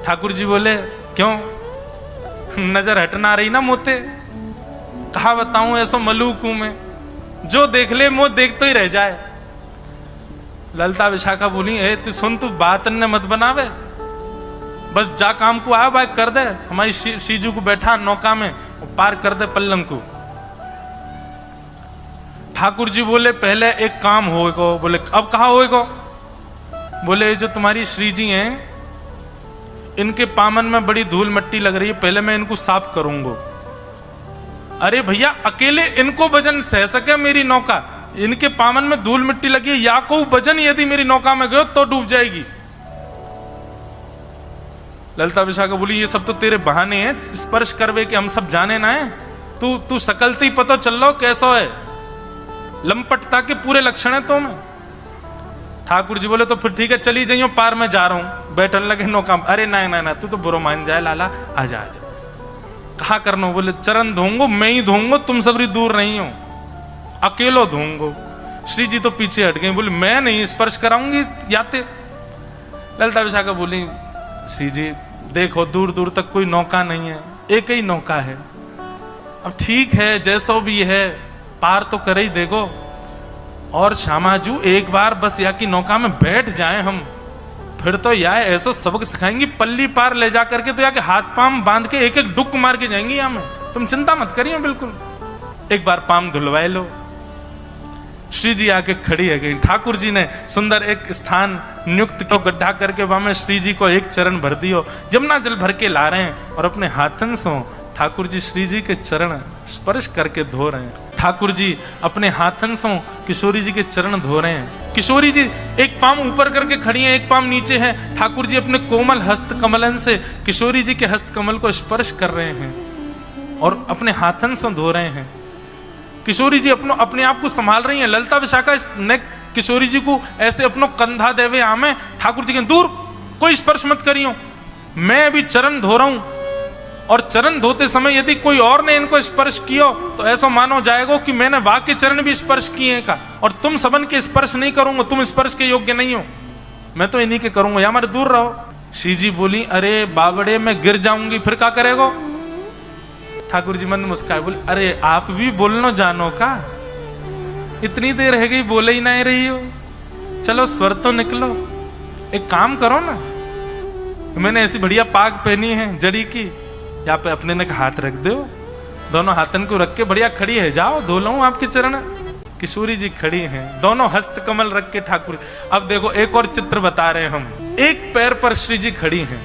ठाकुर जी बोले क्यों, नजर हटना रही ना मोते। कहा बताऊं, ऐसा मलूक हूं मैं, जो देख ले मुंह देखते ही रह जाए। ललिता विशाखा बोली ए तू सुन, तू बात न मत बनावे, बस जा काम को आ भाई कर दे। हमारी शीजू को बैठा नौका में, पार कर दे पल्लंग को। ठाकुर जी बोले पहले एक काम होएगा। बोले अब कहा होएगा? बोले जो तुम्हारी श्री जी हैं, इनके पामन में बड़ी धूल मिट्टी लग रही है, पहले मैं इनको साफ करूंगा। अरे भैया अकेले इनको वजन सह सके मेरी नौका, इनके पामन में धूल मिट्टी लगी है, या को वजन यदि मेरी नौका में गयो तो डूब जाएगी। ललिता विशाखा बोली ये सब तो तेरे बहाने हैं, स्पर्श करवे के हम सब जाने ना है। तू सकलती पता चल लो कैसा है, लंपटता के पूरे लक्षण है तो में। ठाकुर जी बोले तो फिर ठीक है चली जाइयो, पार में जा रहा हूं। बैठन लगे नौका। अरे ना ना ना, तू तो बुरा मान जाए लाला, आजा आजा। कहा करना? बोले चरण धोऊंगो, मैं ही धोऊंगो, तुम सबरी दूर नहीं हो, अकेलो धोऊंगो। श्री जी तो पीछे हट गई, बोले मैं नहीं स्पर्श कराऊंगी याते। ललिता विशाखा बोली श्री जी देखो दूर दूर तक कोई नौका नहीं है, एक ही नौका है। अब ठीक है जैसो भी है, पार तो करे ही देखो। और श्यामाजू एक बार बस या की नौका में बैठ जाएं हम, फिर तो या ऐसा सबक सिखाएंगी, पल्ली पार ले जा करके तो या के हाथ पाम बांध के एक एक डुक मार के जाएंगी यहाँ में। तुम चिंता मत करिए बिल्कुल, एक बार पाम धुलवाए लो। श्री जी आके खड़ी है गई। ठाकुर जी ने सुंदर एक स्थान नियुक्त को गड्ढा करके वहां में श्री जी को एक चरण भर दियो। यमुना जल भर के ला रहे हैं और अपने हाथन से ठाकुर जी श्री जी के चरण स्पर्श करके धो रहे हैं। ठाकुर जी अपने हाथन से किशोरी जी के चरण धो रहे हैं। किशोरी जी एक पाम ऊपर करके खड़ी है, एक पाम नीचे है। ठाकुर जी अपने कोमल हस्त कमलन से किशोरी जी के हस्त कमल को स्पर्श कर रहे हैं और अपने हाथन से धो रहे हैं। किशोरी जी अपने आप को संभाल रही हैं। ललिता विशाखा ने किशोरी जी को ऐसे अपनो कंधा देवे आमे। ठाकुर जी के दूर, कोई स्पर्श मत करियो, मैं अभी चरण धो रहा हूं। और चरण धोते समय यदि कोई और ने इनको स्पर्श किया तो ऐसा मानो जाएगा कि मैंने वाक्य चरण भी स्पर्श किए का, और तुम सबन के स्पर्श नहीं करूंगा, तुम स्पर्श के योग्य नहीं हो, मैं तो इन्हीं के करूंगा, या मेरे दूर रहो। श्री जी बोली अरे बाबड़े मैं गिर जाऊंगी, फिर क्या करेगो? ठाकुर जी मंद मुस्काए, बोले अरे आप भी बोलना जानो का, इतनी देर रह गई बोले ही नहीं रही हो, चलो स्वर तो निकलो, एक काम करो ना, मैंने ऐसी बढ़िया पाग पहनी है जड़ी की, यहाँ पे अपने ने हाथ रख दो, दोनों हाथन को रख के बढ़िया खड़ी है, जाओ धो लूं आपके चरण। किशोरी जी खड़ी हैं, दोनों हस्त कमल रख के ठाकुर। अब देखो एक और चित्र बता रहे हैं हम, एक पैर पर श्री जी खड़ी हैं,